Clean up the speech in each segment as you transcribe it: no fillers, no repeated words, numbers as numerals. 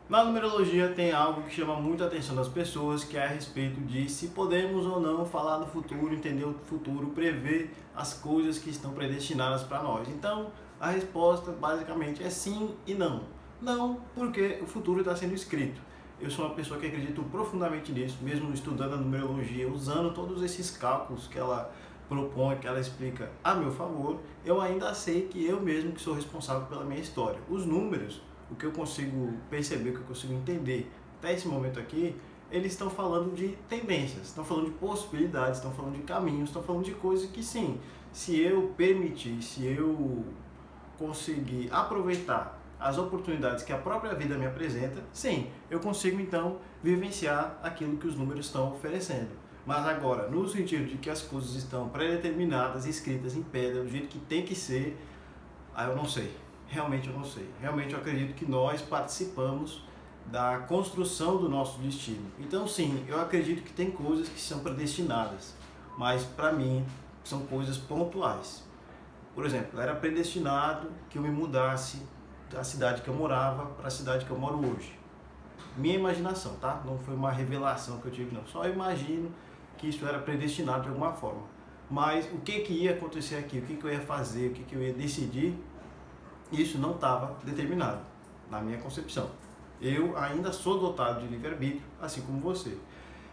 Na numerologia tem algo que chama muita atenção das pessoas, que é a respeito de se podemos ou não falar do futuro, entender o futuro, prever as coisas que estão predestinadas para nós. Então, a resposta basicamente é sim e não. Não, porque o futuro está sendo escrito. Eu sou uma pessoa que acredito profundamente nisso, mesmo estudando a numerologia, usando todos esses cálculos que ela propõe, que ela explica a meu favor, eu ainda sei que eu mesmo que sou responsável pela minha história. Os números, o que eu consigo perceber, o que eu consigo entender até esse momento aqui, eles estão falando de tendências, estão falando de possibilidades, estão falando de caminhos, estão falando de coisas que sim, se eu permitir, se eu conseguir aproveitar as oportunidades que a própria vida me apresenta, sim, eu consigo então vivenciar aquilo que os números estão oferecendo. Mas agora, no sentido de que as coisas estão pré-determinadas, escritas em pedra, do jeito que tem que ser, aí eu não sei. Realmente eu não sei. Realmente eu acredito que nós participamos da construção do nosso destino. Então sim, eu acredito que tem coisas que são predestinadas, mas para mim são coisas pontuais. Por exemplo, era predestinado que eu me mudasse da cidade que eu morava para a cidade que eu moro hoje. Minha imaginação, tá? Não foi uma revelação que eu tive, não. Só imagino que isso era predestinado de alguma forma. Mas o que ia acontecer aqui, o que eu ia fazer, o que eu ia decidir, isso não estava determinado, na minha concepção. Eu ainda sou dotado de livre-arbítrio, assim como você.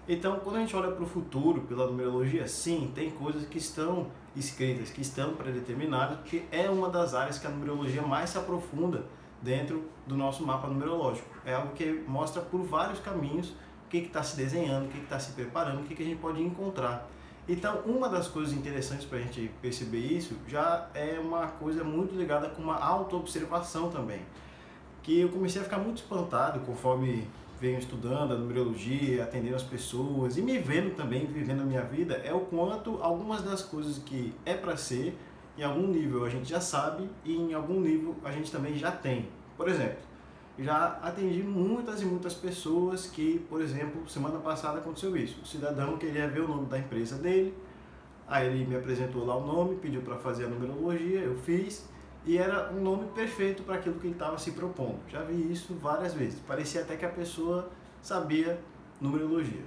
Então, quando a gente olha para o futuro, pela numerologia, sim, tem coisas que estão escritas, que estão predeterminadas, porque é uma das áreas que a numerologia mais se aprofunda dentro do nosso mapa numerológico. É algo que mostra por vários caminhos o que está se desenhando, o que está se preparando, o que a gente pode encontrar. Então, uma das coisas interessantes para a gente perceber isso já é uma coisa muito ligada com uma autoobservação também. Que eu comecei a ficar muito espantado conforme venho estudando a numerologia, atendendo as pessoas e me vendo também, vivendo a minha vida, é o quanto algumas das coisas que é para ser, em algum nível a gente já sabe e em algum nível a gente também já tem. Por exemplo, já atendi muitas e muitas pessoas que, por exemplo, semana passada aconteceu isso. O cidadão queria ver o nome da empresa dele, aí ele me apresentou lá o nome, pediu para fazer a numerologia, eu fiz, e era um nome perfeito para aquilo que ele estava se propondo. Já vi isso várias vezes. Parecia até que a pessoa sabia numerologia.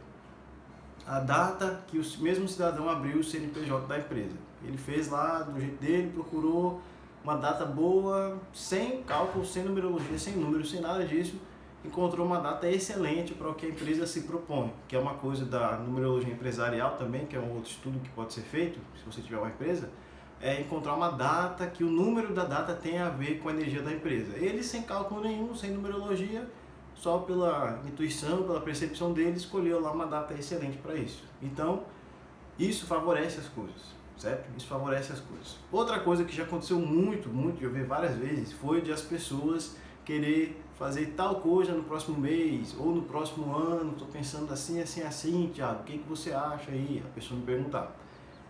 A data que o mesmo cidadão abriu o CNPJ da empresa. Ele fez lá do jeito dele, procurou uma data boa, sem cálculo, sem numerologia, sem números, sem nada disso. Encontrou uma data excelente para o que a empresa se propõe, que é uma coisa da numerologia empresarial também, que é um outro estudo que pode ser feito, se você tiver uma empresa, é encontrar uma data que o número da data tem a ver com a energia da empresa. Ele, sem cálculo nenhum, sem numerologia, só pela intuição, pela percepção dele, escolheu lá uma data excelente para isso. Então, isso favorece as coisas, certo? Isso favorece as coisas. Outra coisa que já aconteceu muito, eu vi várias vezes, foi de as pessoas querer fazer tal coisa no próximo mês ou no próximo ano. Estou pensando assim, assim, assim, Thiago, o que você acha aí? A pessoa me perguntar.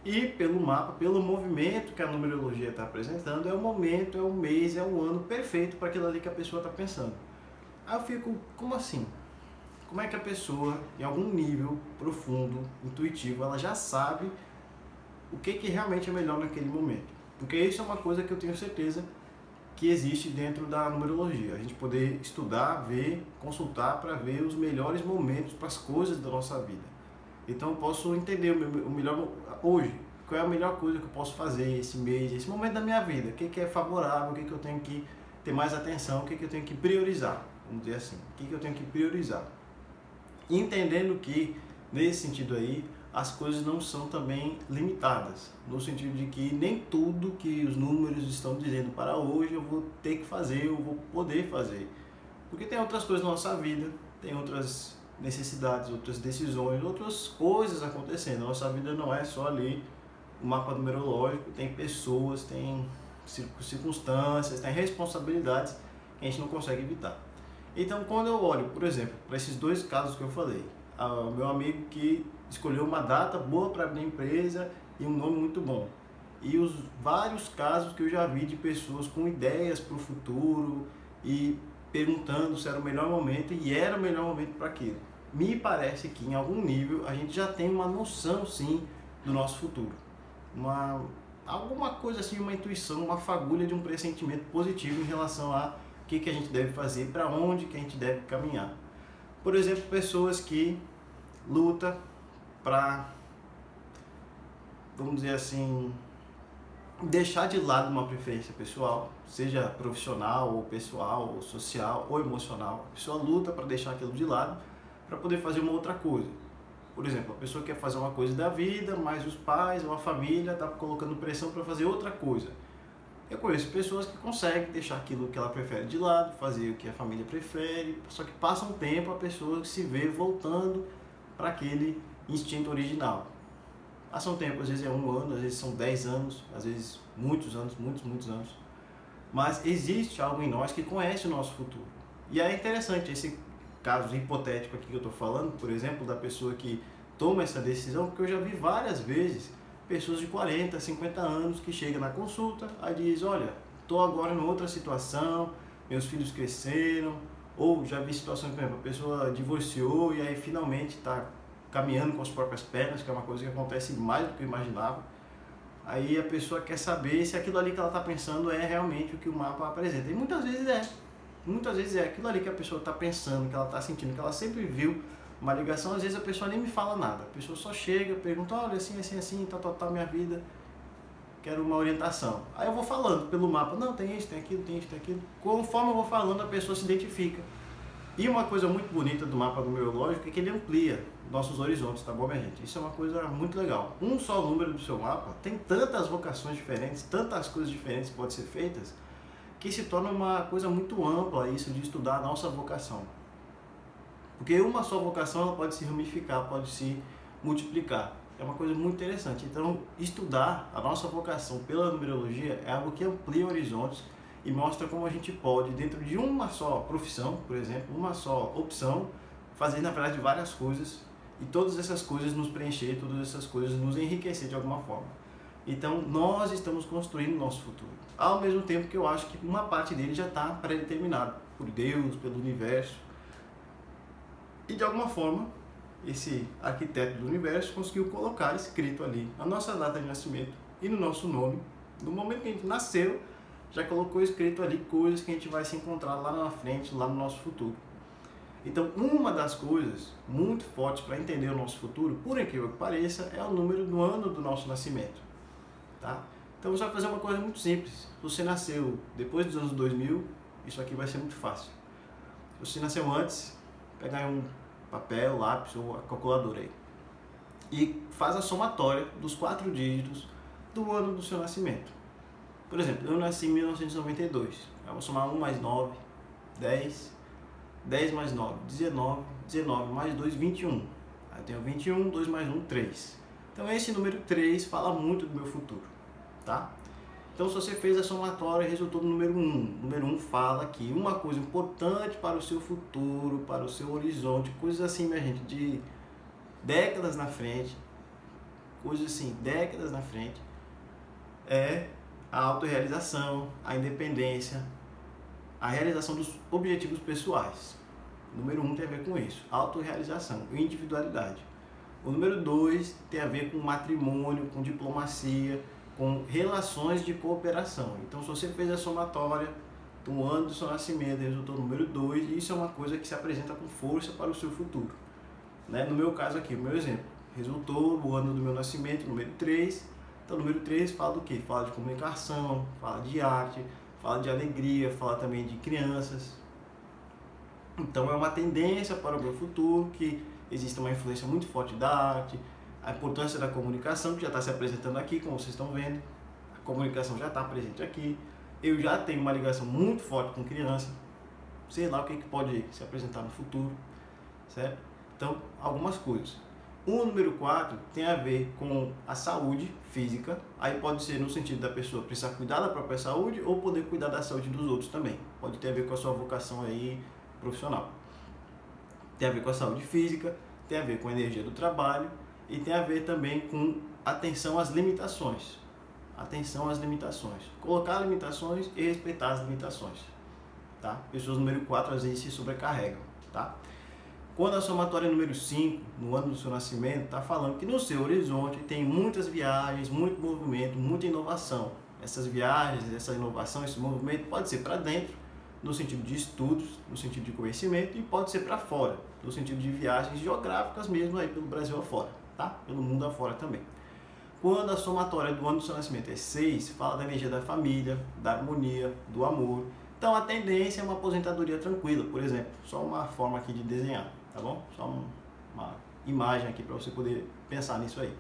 E pelo mapa, pelo movimento que a numerologia está apresentando, é o momento, é o mês, é o ano perfeito para aquilo ali que a pessoa está pensando. Aí eu fico, como assim? Como é que a pessoa, em algum nível profundo, intuitivo, ela já sabe o que realmente é melhor naquele momento? Porque isso é uma coisa que eu tenho certeza que existe dentro da numerologia. A gente poder estudar, ver, consultar para ver os melhores momentos para as coisas da nossa vida. Então eu posso entender o melhor hoje, qual é a melhor coisa que eu posso fazer esse mês, esse momento da minha vida, o que é favorável, o que eu tenho que ter mais atenção, o que eu tenho que priorizar, vamos dizer assim, o que eu tenho que priorizar. Entendendo que, nesse sentido aí, as coisas não são também limitadas, no sentido de que nem tudo que os números estão dizendo para hoje eu vou ter que fazer, eu vou poder fazer. Porque tem outras coisas na nossa vida, tem outras necessidades, outras decisões, outras coisas acontecendo. A nossa vida não é só ali o mapa numerológico, tem pessoas, tem circunstâncias, tem responsabilidades que a gente não consegue evitar. Então, quando eu olho, por exemplo, para esses dois casos que eu falei, o meu amigo que escolheu uma data boa para abrir a empresa e um nome muito bom, e os vários casos que eu já vi de pessoas com ideias para o futuro e perguntando se era o melhor momento, e era o melhor momento para aquilo. Me parece que em algum nível a gente já tem uma noção sim do nosso futuro, alguma coisa assim, uma intuição, uma fagulha de um pressentimento positivo em relação a que a gente deve fazer, para onde que a gente deve caminhar. Por exemplo, pessoas que lutam para, vamos dizer assim, deixar de lado uma preferência pessoal, seja profissional, ou pessoal, ou social, ou emocional. A pessoa luta para deixar aquilo de lado para poder fazer uma outra coisa. Por exemplo, a pessoa quer fazer uma coisa da vida, mas os pais ou a família estão colocando pressão para fazer outra coisa. Eu conheço pessoas que conseguem deixar aquilo que ela prefere de lado, fazer o que a família prefere, só que passa um tempo a pessoa se vê voltando para aquele instinto original. Passa um tempo, às vezes é 1 ano, às vezes são 10 anos, às vezes muitos anos, muitos anos. Mas existe algo em nós que conhece o nosso futuro. E é interessante esse caso hipotético aqui que eu estou falando, por exemplo, da pessoa que toma essa decisão, porque eu já vi várias vezes pessoas de 40, 50 anos que chegam na consulta, aí diz, olha, estou agora em outra situação, meus filhos cresceram, ou já vi situações, por exemplo, a pessoa divorciou e aí finalmente está caminhando com as próprias pernas, que é uma coisa que acontece mais do que eu imaginava. Aí a pessoa quer saber se aquilo ali que ela está pensando é realmente o que o mapa apresenta. E muitas vezes é. Muitas vezes é aquilo ali que a pessoa está pensando, que ela está sentindo, que ela sempre viu uma ligação. Às vezes a pessoa nem me fala nada. A pessoa só chega, pergunta, olha, assim, tá minha vida, quero uma orientação. Aí eu vou falando pelo mapa, não, tem isso, tem aquilo, tem isso, tem aquilo. Conforme eu vou falando, a pessoa se identifica. E uma coisa muito bonita do mapa numerológico é que ele amplia nossos horizontes, tá bom, minha gente? Isso é uma coisa muito legal. Um só número do seu mapa tem tantas vocações diferentes, tantas coisas diferentes que podem ser feitas, que se torna uma coisa muito ampla isso de estudar a nossa vocação. Porque uma só vocação ela pode se ramificar, pode se multiplicar. É uma coisa muito interessante. Então, estudar a nossa vocação pela numerologia é algo que amplia horizontes e mostra como a gente pode, dentro de uma só profissão, por exemplo, uma só opção, fazer, na verdade, várias coisas e todas essas coisas nos preencher, todas essas coisas nos enriquecer de alguma forma. Então, nós estamos construindo o nosso futuro. Ao mesmo tempo que eu acho que uma parte dele já está pré-determinado por Deus, pelo universo. E, de alguma forma, esse arquiteto do universo conseguiu colocar escrito ali a nossa data de nascimento e no nosso nome. No momento que a gente nasceu, já colocou escrito ali coisas que a gente vai se encontrar lá na frente, lá no nosso futuro. Então, uma das coisas muito fortes para entender o nosso futuro, por incrível que pareça, é o número do ano do nosso nascimento. Tá? Então, você vai fazer uma coisa muito simples. Se você nasceu depois dos anos 2000, isso aqui vai ser muito fácil. Se você nasceu antes, pega um papel, lápis ou a calculadora aí e faz a somatória dos 4 dígitos do ano do seu nascimento. Por exemplo, eu nasci em 1992. Eu vou somar 1 mais 9, 10, 10 mais 9, 19, 19 mais 2, 21. Aí eu tenho 21, 2 mais 1, 3. Então esse número 3 fala muito do meu futuro, tá? Então se você fez a somatória e resultou no número 1. O número 1 fala aqui uma coisa importante para o seu futuro, para o seu horizonte, coisas assim, minha gente, de décadas na frente, coisas assim, décadas na frente, é a autorrealização, a independência, a realização dos objetivos pessoais. O número 1 tem a ver com isso, autorrealização, individualidade. O número 2 tem a ver com matrimônio, com diplomacia, com relações de cooperação. Então, se você fez a somatória do ano do seu nascimento, resultou no número 2, e isso é uma coisa que se apresenta com força para o seu futuro. Né? No meu caso aqui, o meu exemplo, resultou no ano do meu nascimento, número 3. Então, o número 3 fala do quê? Fala de comunicação, fala de arte, fala de alegria, fala também de crianças. Então, é uma tendência para o meu futuro que existe uma influência muito forte da arte, a importância da comunicação, que já está se apresentando aqui, como vocês estão vendo. A comunicação já está presente aqui. Eu já tenho uma ligação muito forte com criança. Sei lá o que pode se apresentar no futuro, certo? Então, algumas coisas. O número 4 tem a ver com a saúde física, aí pode ser no sentido da pessoa precisar cuidar da própria saúde ou poder cuidar da saúde dos outros também. Pode ter a ver com a sua vocação aí profissional. Tem a ver com a saúde física, tem a ver com a energia do trabalho e tem a ver também com atenção às limitações. Atenção às limitações. Colocar limitações e respeitar as limitações. Tá? Pessoas número 4 às vezes se sobrecarregam. Tá? Quando a somatória número 5, no ano do seu nascimento, está falando que no seu horizonte tem muitas viagens, muito movimento, muita inovação. Essas viagens, essa inovação, esse movimento pode ser para dentro, no sentido de estudos, no sentido de conhecimento, e pode ser para fora, no sentido de viagens geográficas mesmo aí pelo Brasil afora, tá? Pelo mundo afora também. Quando a somatória do ano do seu nascimento é 6, fala da energia da família, da harmonia, do amor. Então a tendência é uma aposentadoria tranquila, por exemplo. Só uma forma aqui de desenhar, tá bom? Só uma imagem aqui para você poder pensar nisso aí.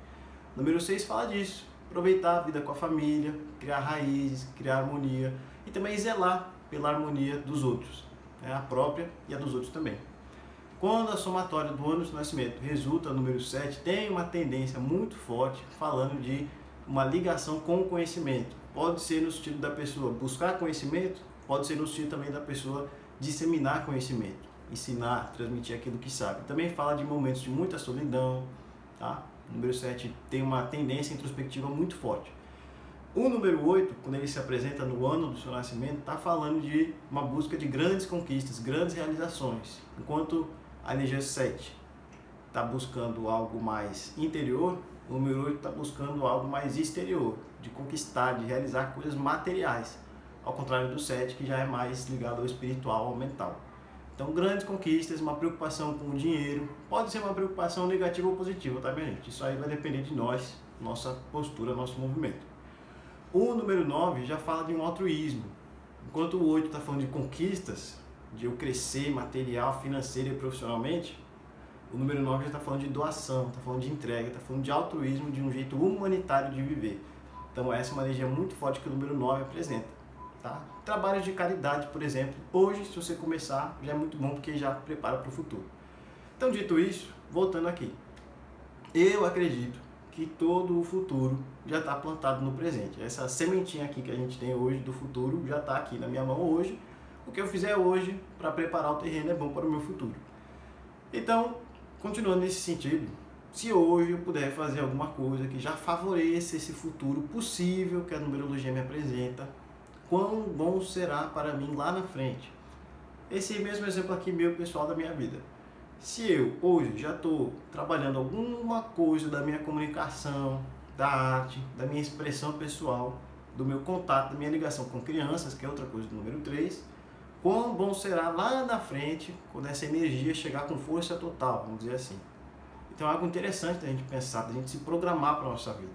Número 6 fala disso. Aproveitar a vida com a família, criar raízes, criar harmonia e também zelar pela harmonia dos outros, né? A própria e a dos outros também. Quando a somatória do ano de nascimento resulta no número 7, tem uma tendência muito forte falando de uma ligação com o conhecimento. Pode ser no sentido da pessoa buscar conhecimento, pode ser no sentido também da pessoa disseminar conhecimento, ensinar, transmitir aquilo que sabe. Também fala de momentos de muita solidão, tá? O número 7 tem uma tendência introspectiva muito forte. O número 8, quando ele se apresenta no ano do seu nascimento, está falando de uma busca de grandes conquistas, grandes realizações. Enquanto a energia 7 está buscando algo mais interior, o número 8 está buscando algo mais exterior, de conquistar, de realizar coisas materiais. Ao contrário do 7, que já é mais ligado ao espiritual, ao mental. Então, grandes conquistas, uma preocupação com o dinheiro, pode ser uma preocupação negativa ou positiva, tá, minha gente? Isso aí vai depender de nós, nossa postura, nosso movimento. O número 9 já fala de um altruísmo. Enquanto o 8 está falando de conquistas, de eu crescer material, financeira e profissionalmente, o número 9 já está falando de doação, está falando de entrega, está falando de altruísmo, de um jeito humanitário de viver. Então essa é uma energia muito forte que o número 9 apresenta. Tá? Trabalhos de caridade, por exemplo, hoje, se você começar, já é muito bom porque já prepara para o futuro. Então, dito isso, voltando aqui, eu acredito que todo o futuro já está plantado no presente. Essa sementinha aqui que a gente tem hoje do futuro já está aqui na minha mão hoje. O que eu fizer hoje para preparar o terreno é bom para o meu futuro. Então, continuando nesse sentido, se hoje eu puder fazer alguma coisa que já favoreça esse futuro possível que a numerologia me apresenta, quão bom será para mim lá na frente. Esse mesmo exemplo aqui meu, pessoal, da minha vida. Se eu hoje já estou trabalhando alguma coisa da minha comunicação, da arte, da minha expressão pessoal, do meu contato, da minha ligação com crianças, que é outra coisa do número 3, quão bom será lá na frente, quando essa energia chegar com força total, vamos dizer assim. Então é algo interessante da gente pensar, da gente se programar para a nossa vida.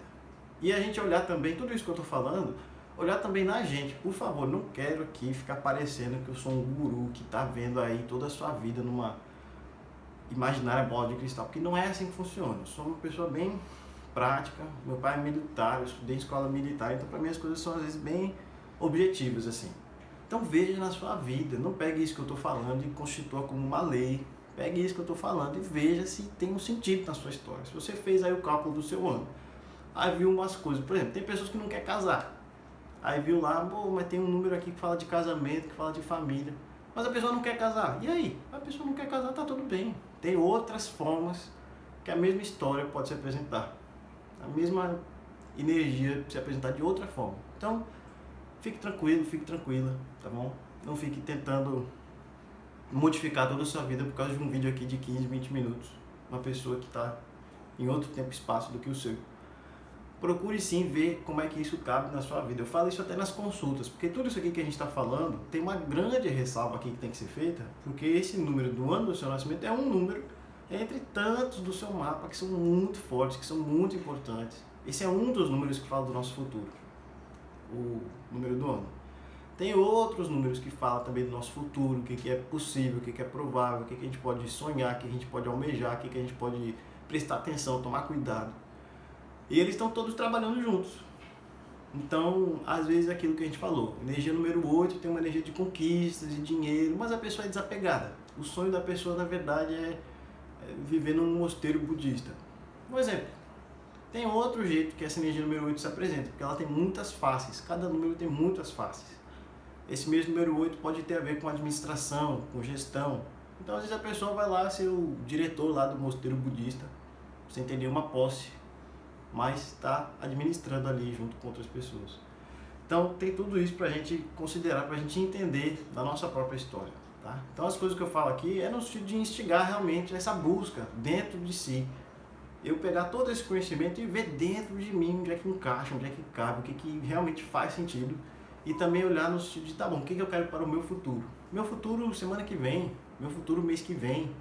E a gente olhar também, tudo isso que eu estou falando, olhar também na gente. Por favor, não quero aqui ficar parecendo que eu sou um guru que está vendo aí toda a sua vida numa imaginária bola de cristal, porque não é assim que funciona. Eu sou uma pessoa bem prática, meu pai é militar, eu estudei em escola militar, então para mim as coisas são às vezes bem objetivas assim. Então veja na sua vida, não pegue isso que eu estou falando e constitua como uma lei. Pegue isso que eu estou falando e veja se tem um sentido na sua história. Se você fez aí o cálculo do seu ano, aí viu umas coisas, por exemplo, tem pessoas que não querem casar. Aí viu lá, mas tem um número aqui que fala de casamento, que fala de família. Mas a pessoa não quer casar. E aí? A pessoa não quer casar, tá tudo bem. Tem outras formas que a mesma história pode se apresentar. A mesma energia se apresentar de outra forma. Então, fique tranquilo, fique tranquila, tá bom? Não fique tentando modificar toda a sua vida por causa de um vídeo aqui de 15, 20 minutos. Uma pessoa que está em outro tempo e espaço do que o seu. Procure sim ver como é que isso cabe na sua vida. Eu falo isso até nas consultas, porque tudo isso aqui que a gente está falando tem uma grande ressalva aqui que tem que ser feita, porque esse número do ano do seu nascimento é um número entre tantos do seu mapa que são muito fortes, que são muito importantes. Esse é um dos números que fala do nosso futuro, o número do ano. Tem outros números que falam também do nosso futuro, o que é possível, o que é provável, o que a gente pode sonhar, o que a gente pode almejar, o que a gente pode prestar atenção, tomar cuidado. E eles estão todos trabalhando juntos. Então, às vezes, é aquilo que a gente falou. Energia número 8 tem uma energia de conquistas, de dinheiro, mas a pessoa é desapegada. O sonho da pessoa, na verdade, é viver num mosteiro budista. Um exemplo. Tem outro jeito que essa energia número 8 se apresenta, porque ela tem muitas faces. Cada número tem muitas faces. Esse mesmo número 8 pode ter a ver com administração, com gestão. Então, às vezes, a pessoa vai lá ser o diretor lá do mosteiro budista, sem ter nenhuma posse, mas está administrando ali junto com outras pessoas. Então tem tudo isso para a gente considerar, para a gente entender da nossa própria história. Tá? Então as coisas que eu falo aqui é no sentido de instigar realmente essa busca dentro de si. Eu pegar todo esse conhecimento e ver dentro de mim onde é que encaixa, onde é que cabe, o que realmente faz sentido. E também olhar no sentido de, tá bom, o que eu quero para o meu futuro? meu futuro semana que vem, meu futuro mês que vem,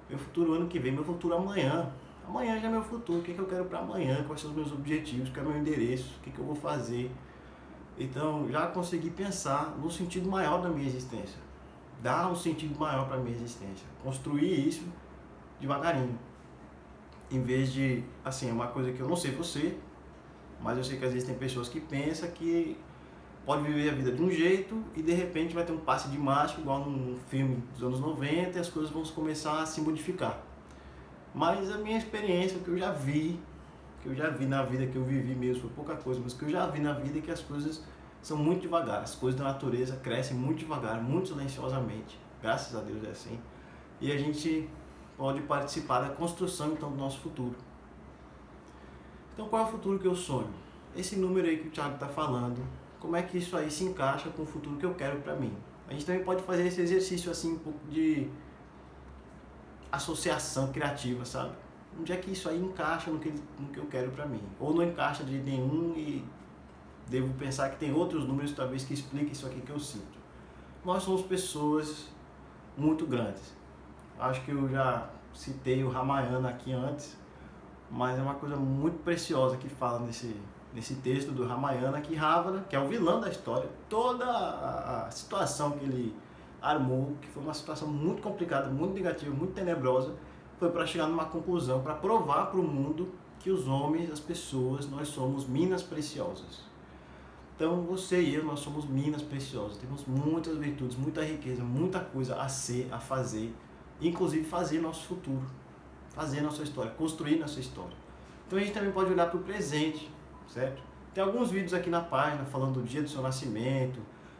meu futuro ano que vem, meu futuro amanhã. Amanhã já é meu futuro, o que eu quero para amanhã, quais são os meus objetivos, qual é o meu endereço, o que eu vou fazer. Então, já consegui pensar no sentido maior da minha existência. Dar um sentido maior para a minha existência. Construir isso devagarinho. Em vez de, assim, é uma coisa que eu não sei você, mas eu sei que às vezes tem pessoas que pensam que pode viver a vida de um jeito e de repente vai ter um passe de mágica, igual num filme dos anos 90, e as coisas vão começar a se modificar. Mas a minha experiência, o que eu já vi na vida, que eu vivi mesmo, foi pouca coisa, mas que eu já vi na vida é que as coisas são muito devagar, as coisas da natureza crescem muito devagar, muito silenciosamente, graças a Deus é assim, e a gente pode participar da construção então do nosso futuro. Então qual é o futuro que eu sonho? Esse número aí que o Thiago está falando, como é que isso aí se encaixa com o futuro que eu quero para mim? A gente também pode fazer esse exercício assim, um pouco de associação criativa, sabe? Onde é que isso aí encaixa no que eu quero para mim? Ou não encaixa de nenhum e devo pensar que tem outros números talvez que expliquem isso aqui que eu sinto. Nós somos pessoas muito grandes. Acho que eu já citei o Ramayana aqui antes, mas é uma coisa muito preciosa que fala nesse texto do Ramayana, que Ravana, que é o vilão da história, toda a situação que ele armou, que foi uma situação muito complicada, muito negativa, muito tenebrosa, foi para chegar numa conclusão, para provar para o mundo que os homens, as pessoas, nós somos minas preciosas. Então você e eu, nós somos minas preciosas, temos muitas virtudes, muita riqueza, muita coisa a ser, a fazer, inclusive fazer nosso futuro, fazer nossa história, construir nossa história. Então a gente também pode olhar para o presente, certo? Tem alguns vídeos aqui na página falando do dia do seu nascimento,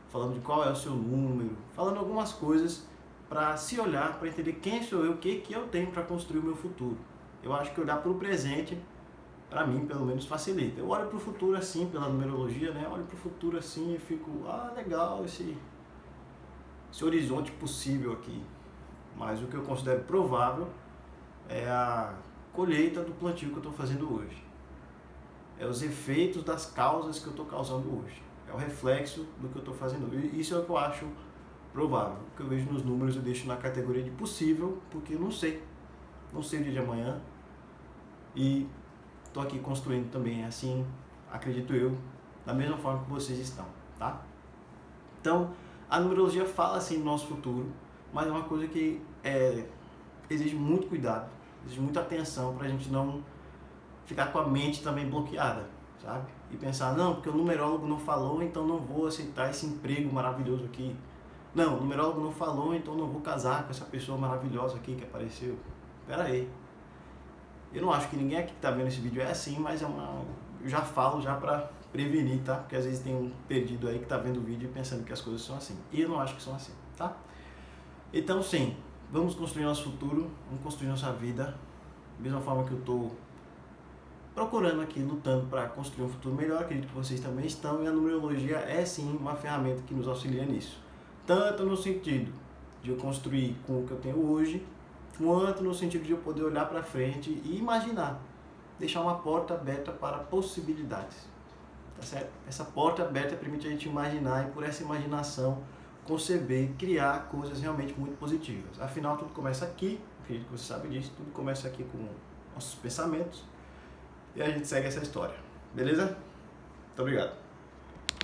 falando de qual é o seu número, falando algumas coisas para se olhar, para entender quem sou eu, o que eu tenho para construir o meu futuro. Eu acho que olhar para o presente, para mim, pelo menos, facilita. Eu olho para o futuro assim, pela numerologia, né? Olho para o futuro assim e fico, legal esse horizonte possível aqui. Mas o que eu considero provável é a colheita do plantio que eu estou fazendo hoje. É os efeitos das causas que eu estou causando hoje. É o reflexo do que eu estou fazendo hoje. Isso é o que eu acho provável. O que eu vejo nos números eu deixo na categoria de possível, porque eu não sei. Não sei o dia de amanhã. E estou aqui construindo também, assim, acredito eu, da mesma forma que vocês estão, tá? Então, a numerologia fala assim do nosso futuro, mas é uma coisa que exige muito cuidado, exige muita atenção para a gente não ficar com a mente também bloqueada, sabe? E pensar, não, porque o numerólogo não falou, então não vou aceitar esse emprego maravilhoso aqui. Não, o numerólogo não falou, então não vou casar com essa pessoa maravilhosa aqui que apareceu. Pera aí. Eu não acho que ninguém aqui que está vendo esse vídeo é assim, mas eu já falo já para prevenir, tá? Porque às vezes tem um perdido aí que está vendo o vídeo e pensando que as coisas são assim. E eu não acho que são assim, tá? Então sim, vamos construir nosso futuro, vamos construir nossa vida, da mesma forma que eu estou procurando aqui, lutando para construir um futuro melhor, acredito que vocês também estão, e a numerologia é sim uma ferramenta que nos auxilia nisso. Tanto no sentido de eu construir com o que eu tenho hoje, quanto no sentido de eu poder olhar para frente e imaginar, deixar uma porta aberta para possibilidades, tá certo? Essa porta aberta permite a gente imaginar e por essa imaginação conceber, criar coisas realmente muito positivas. Afinal, tudo começa aqui, acredito que você sabe disso, tudo começa aqui com nossos pensamentos e a gente segue essa história, beleza? Muito obrigado.